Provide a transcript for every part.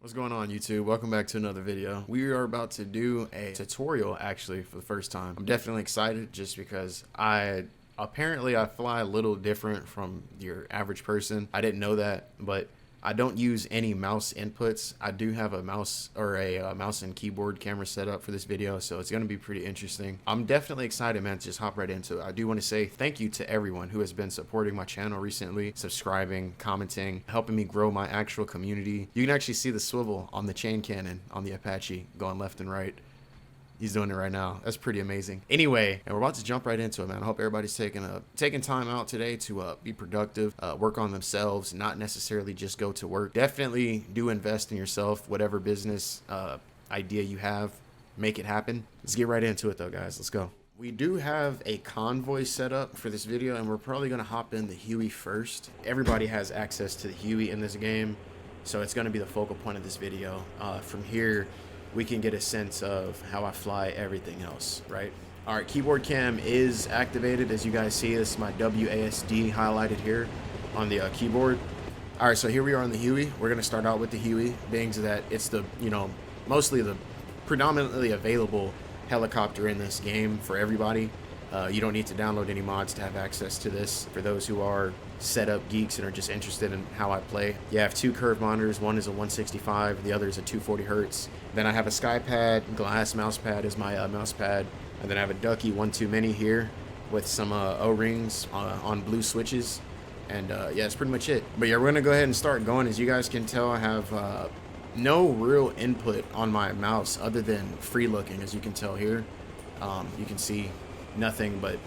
What's going on, YouTube? Welcome back to another video. We are about to do a tutorial actually for the first time. I'm definitely excited just because I fly a little different from your average person. I didn't know that, but I don't use any mouse inputs. I do have a mouse or a mouse and keyboard camera set up for this video, so it's going to be pretty interesting. I'm definitely excited, man, to just hop right into it. I do want to say thank you to everyone who has been supporting my channel recently, subscribing, commenting, helping me grow my actual community. You can actually see the swivel on the chain cannon on the Apache going left and right. He's doing it right now. That's pretty amazing. Anyway, and we're about to jump right into it, man. I hope everybody's taking time out today to be productive, work on themselves, not necessarily just go to work. Definitely do invest in yourself, whatever business idea you have, make it happen. Let's get right into it though, guys. Let's go. We do have a convoy set up for this video, and we're probably gonna hop in the Huey first. Everybody has access to the Huey in this game, so it's gonna be the focal point of this video. From here, we can get a sense of how I fly everything else, right? All right, keyboard cam is activated. As you guys see, this is my WASD highlighted here on the keyboard. All right, so here we are on the Huey. We're gonna start out with the Huey, being that it's the, mostly the predominantly available helicopter in this game for everybody. You don't need to download any mods to have access to this. For those who are setup geeks and are just interested in how I play, yeah, I have two curved monitors. One is a 165, the other is a 240 hertz. Then I have a SkyPad, glass mouse pad is my mouse pad, and then I have a Ducky 1.2 Mini here with some O-rings on blue switches. And yeah, that's pretty much it. But yeah, we're gonna go ahead and start going. As you guys can tell, I have no real input on my mouse other than free looking. As you can tell here, you can see nothing but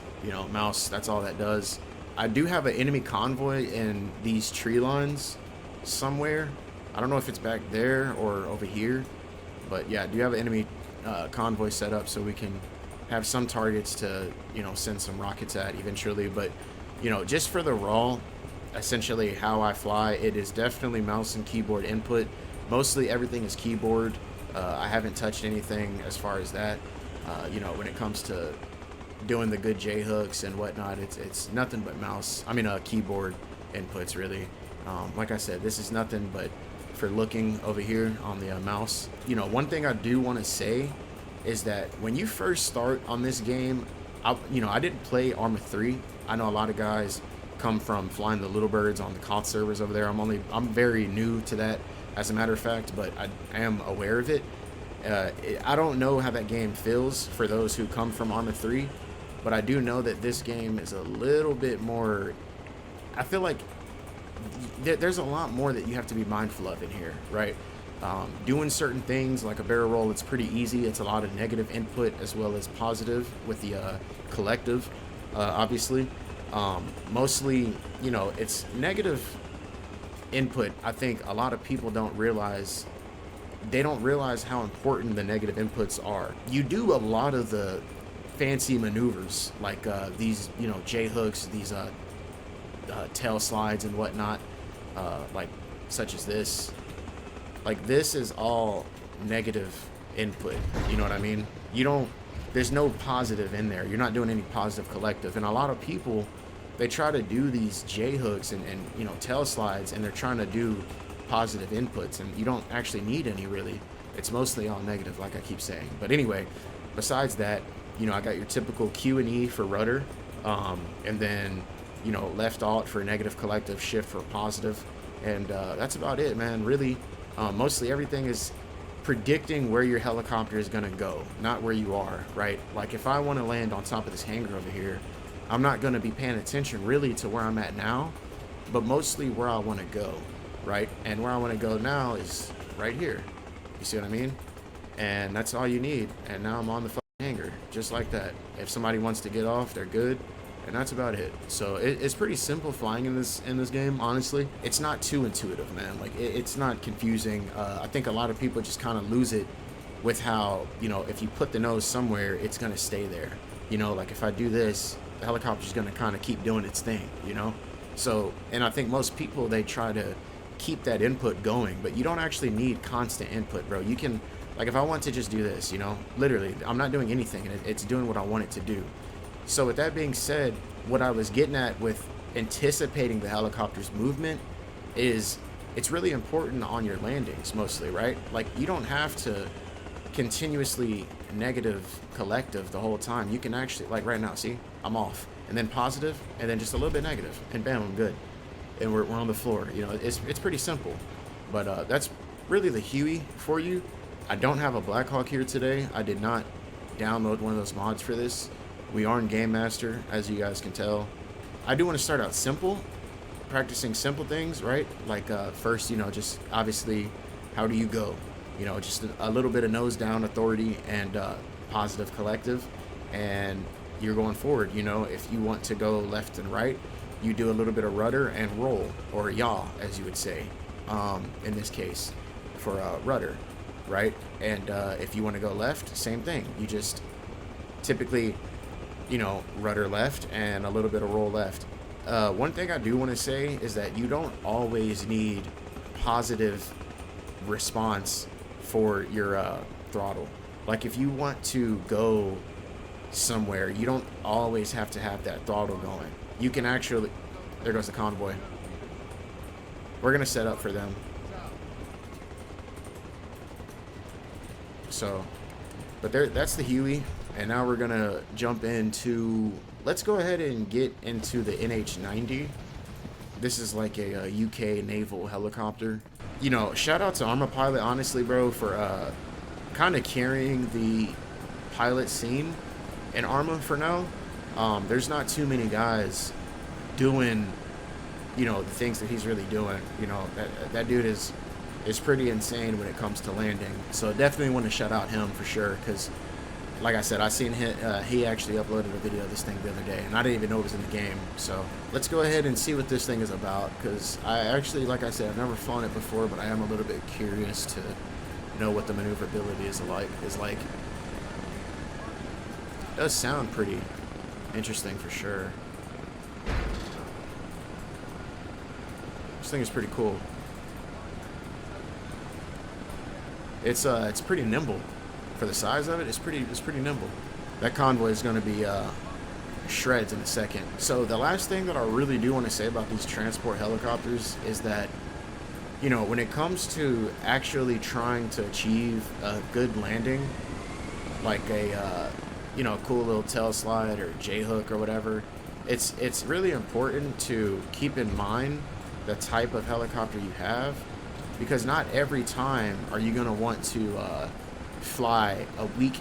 mouse. That's all that does. I do have an enemy convoy in these tree lines somewhere. I don't know if it's back there or over here, but yeah, I do have an enemy convoy set up so we can have some targets to send some rockets at eventually. But just for the raw, essentially how I fly, it is definitely mouse and keyboard input. Mostly everything is keyboard. I haven't touched anything as far as that. When it comes to doing the good J hooks and whatnot, it's nothing but mouse. I mean, keyboard inputs really. Like I said, this is nothing but for looking over here on the mouse. One thing I do want to say is that when you first start on this game, I didn't play Arma 3. I know a lot of guys come from flying the little birds on the COD servers over there. I'm very new to that, as a matter of fact, but I am aware of it. I don't know how that game feels for those who come from Arma 3, but I do know that this game is a little bit more, I feel like there's a lot more that you have to be mindful of in here, right? Doing certain things like a barrel roll, it's pretty easy. It's a lot of negative input as well as positive with the collective, obviously. Mostly, it's negative input. I think a lot of people don't realize how important the negative inputs are. You do a lot of the fancy maneuvers like these J hooks, these tail slides and whatnot, like such as this. Like, this is all negative input, you know what I mean? There's no positive in there. You're not doing any positive collective. And a lot of people, they try to do these J hooks and tail slides, and they're trying to do positive inputs, and you don't actually need any really. It's mostly all negative, like I keep saying. But anyway, besides that, I got your typical Q and E for rudder, and then left alt for negative collective, shift for positive, and that's about it, man. Really, mostly everything is predicting where your helicopter is gonna go, not where you are, right? Like, if I want to land on top of this hangar over here, I'm not gonna be paying attention really to where I'm at now, but mostly where I want to go, right? And where I want to go now is right here. You see what I mean? And that's all you need. And now I'm on the fucking hangar, just like that. If somebody wants to get off, they're good, and that's about it. So it's pretty simple flying in this game, honestly. It's not too intuitive, man. Like, it's not confusing. I think a lot of people just kind of lose it with how if you put the nose somewhere, it's gonna stay there. Like, if I do this, the helicopter's gonna kind of keep doing its thing. So, and I think most people, they try to keep that input going, but you don't actually need constant input, bro. You can, like, if I want to just do this, literally, I'm not doing anything, and it's doing what I want it to do. So with that being said, what I was getting at with anticipating the helicopter's movement is it's really important on your landings mostly, right? Like, you don't have to continuously negative collective the whole time. You can actually, like right now, see, I'm off, and then positive, and then just a little bit negative, and bam, I'm good. And we're on the floor. You know, it's pretty simple. But that's really the Huey for you. I don't have a Blackhawk here today. I did not download one of those mods for this. We are in Game Master, as you guys can tell. I do want to start out simple, practicing simple things, right? Like first, you know, just obviously, how do you go? You know, just a little bit of nose down authority and positive collective, and you're going forward. You know, if you want to go left and right, you do a little bit of rudder and roll, or yaw, as you would say, in this case, for rudder, right? And if you want to go left, same thing. You just typically, you know, rudder left and a little bit of roll left. One thing I do want to say is that you don't always need positive response for your throttle. Like, if you want to go somewhere, you don't always have to have that throttle going. You can actually, there goes the convoy. We're gonna set up for them. So, but there, that's the Huey, and now we're gonna jump into, let's go ahead and get into the NH-90. This is like a UK naval helicopter. You know, shout out to Arma Pilot, honestly, bro, for kind of carrying the pilot scene in Arma for now. There's not too many guys doing, you know, the things that he's really doing. You know, that dude is pretty insane when it comes to landing. So definitely want to shout out him for sure, because like I said, I seen him, he actually uploaded a video of this thing the other day, and I didn't even know it was in the game. So let's go ahead and see what this thing is about, because I actually, like I said, I've never flown it before, but I am a little bit curious to know what the maneuverability is like. It does sound pretty interesting for sure. This thing is pretty cool. It's pretty nimble. For the size of it, it's pretty nimble. That convoy is going to be shreds in a second. So the last thing that I really do want to say about these transport helicopters is that, you know, when it comes to actually trying to achieve a good landing, like a you know, cool little tail slide or J-hook or whatever, it's really important to keep in mind the type of helicopter you have, because not every time are you going to want to fly a weak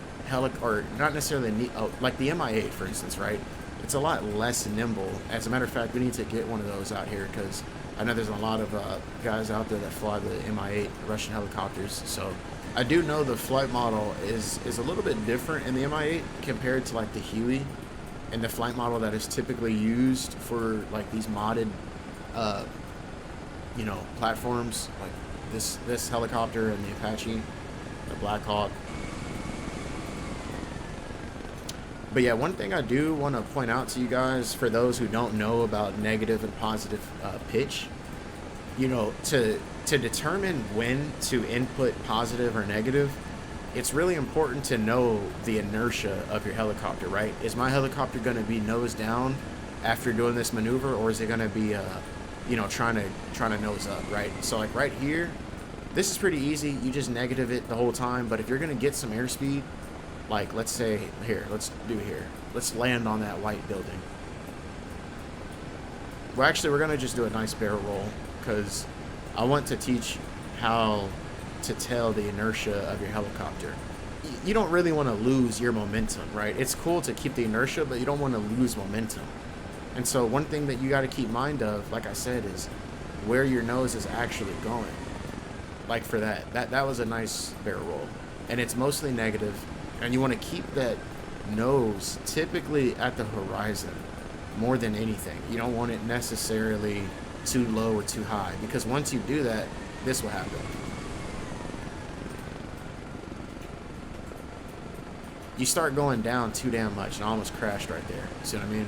or not necessarily like the Mi-8, for instance, right? It's a lot less nimble. As a matter of fact, we need to get one of those out here, because I know there's a lot of guys out there that fly the Mi-8 Russian helicopters. So I do know the flight model is a little bit different in the Mi-8 compared to like the Huey, and the flight model that is typically used for like these modded you know, platforms like this helicopter and the Apache, the Blackhawk. But yeah, one thing I do want to point out to you guys, for those who don't know about negative and positive pitch, you know, to determine when to input positive or negative, it's really important to know the inertia of your helicopter, right? Is my helicopter going to be nose down after doing this maneuver, or is it going to be you know, trying to nose up, right? So like right here, this is pretty easy. You just negative it the whole time. But if you're going to get some airspeed, like let's say here, let's land on that white building. Well, actually, we're going to just do a nice barrel roll, because I want to teach how to tell the inertia of your helicopter. You don't really want to lose your momentum, right? It's cool to keep the inertia, but you don't want to lose momentum. And so one thing that you got to keep mind of, like I said, is where your nose is actually going. Like for that was a nice barrel roll, and it's mostly negative, and you want to keep that nose typically at the horizon more than anything. You don't want it necessarily too low or too high, because once you do that, this will happen. You start going down too damn much, and I almost crashed right there. See what I mean?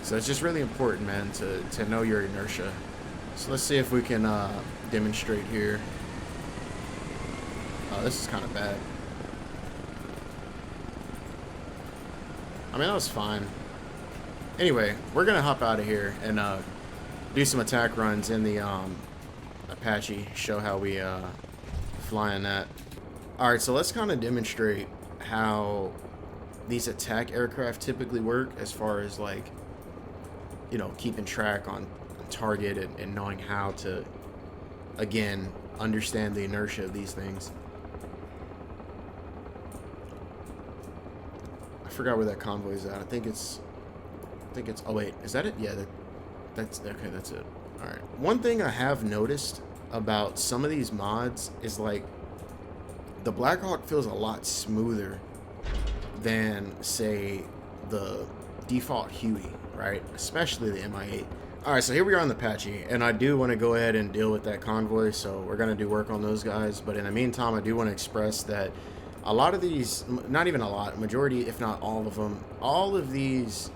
So it's just really important, man, to know your inertia. So let's see if we can demonstrate here. Oh, this is kind of bad. I mean, that was fine. Anyway, we're gonna hop out of here and do some attack runs in the Apache, show how we fly in that. Alright, so let's kind of demonstrate how these attack aircraft typically work as far as, like, you know, keeping track on target and knowing how to, again, understand the inertia of these things. I forgot where that convoy is at. I think it's, oh wait, is that it? Yeah, that's okay, that's it. All right. One thing I have noticed about some of these mods is, like, the Black Hawk feels a lot smoother than, say, the default Huey, right? Especially the MI8. All right, so here we are on the Apache, and I do want to go ahead and deal with that convoy, so we're going to do work on those guys. But in the meantime, I do want to express that a lot of these, not even a lot, majority, if not all of them, all of these,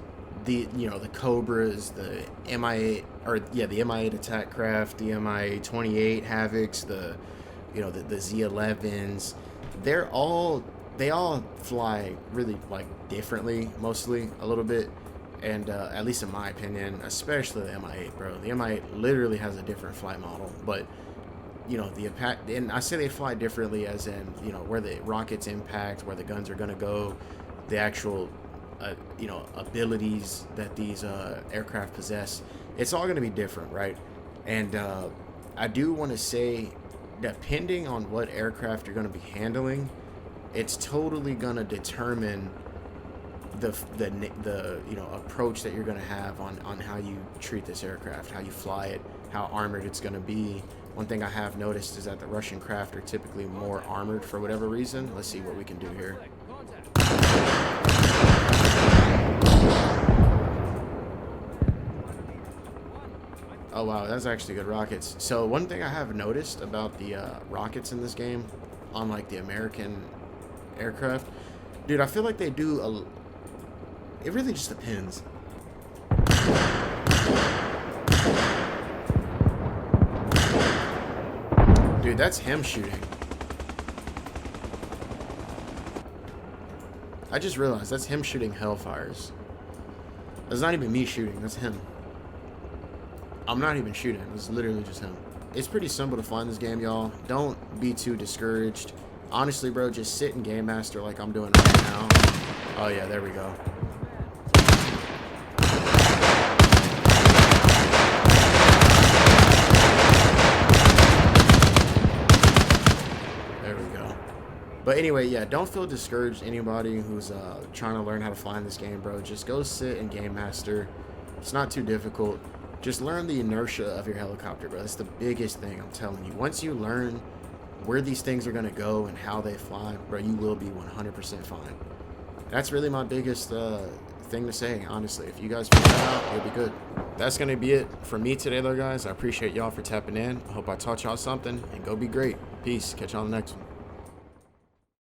the Cobras, the MI8, or yeah, the MI8 attack craft, the MI28 Havocs, the Z11s, they all fly really, like, differently, mostly a little bit. And at least in my opinion, especially the MI8, bro. The MI8 literally has a different flight model. But, you know, the Apache, and I say they fly differently as in, you know, where the rockets impact, where the guns are going to go, the actual, you know, abilities that these aircraft possess. It's all going to be different, right? And I do want to say, depending on what aircraft you're going to be handling, it's totally going to determine the you know, approach that you're going to have on how you treat this aircraft, how you fly it, how armored it's going to be. One thing I have noticed is that the Russian craft are typically more armored for whatever reason. Let's see what we can do here. Oh wow, that's actually good rockets. So one thing I have noticed about the rockets in this game, unlike the American aircraft, dude, I feel like they do it really just depends. Dude, that's him shooting. I just realized that's him shooting Hellfires. That's not even me shooting, that's him. I'm not even shooting, it's literally just him. It's pretty simple to fly in this game, y'all. Don't be too discouraged. Honestly, bro, just sit in Game Master like I'm doing right now. Oh yeah, there we go. But anyway, yeah, don't feel discouraged, anybody who's trying to learn how to fly in this game, bro. Just go sit in Game Master. It's not too difficult. Just learn the inertia of your helicopter, bro. That's the biggest thing, I'm telling you. Once you learn where these things are going to go and how they fly, bro, you will be 100% fine. That's really my biggest thing to say, honestly. If you guys figure that out, you'll be good. That's going to be it for me today, though, guys. I appreciate y'all for tapping in. I hope I taught y'all something, and go be great. Peace. Catch y'all on the next one.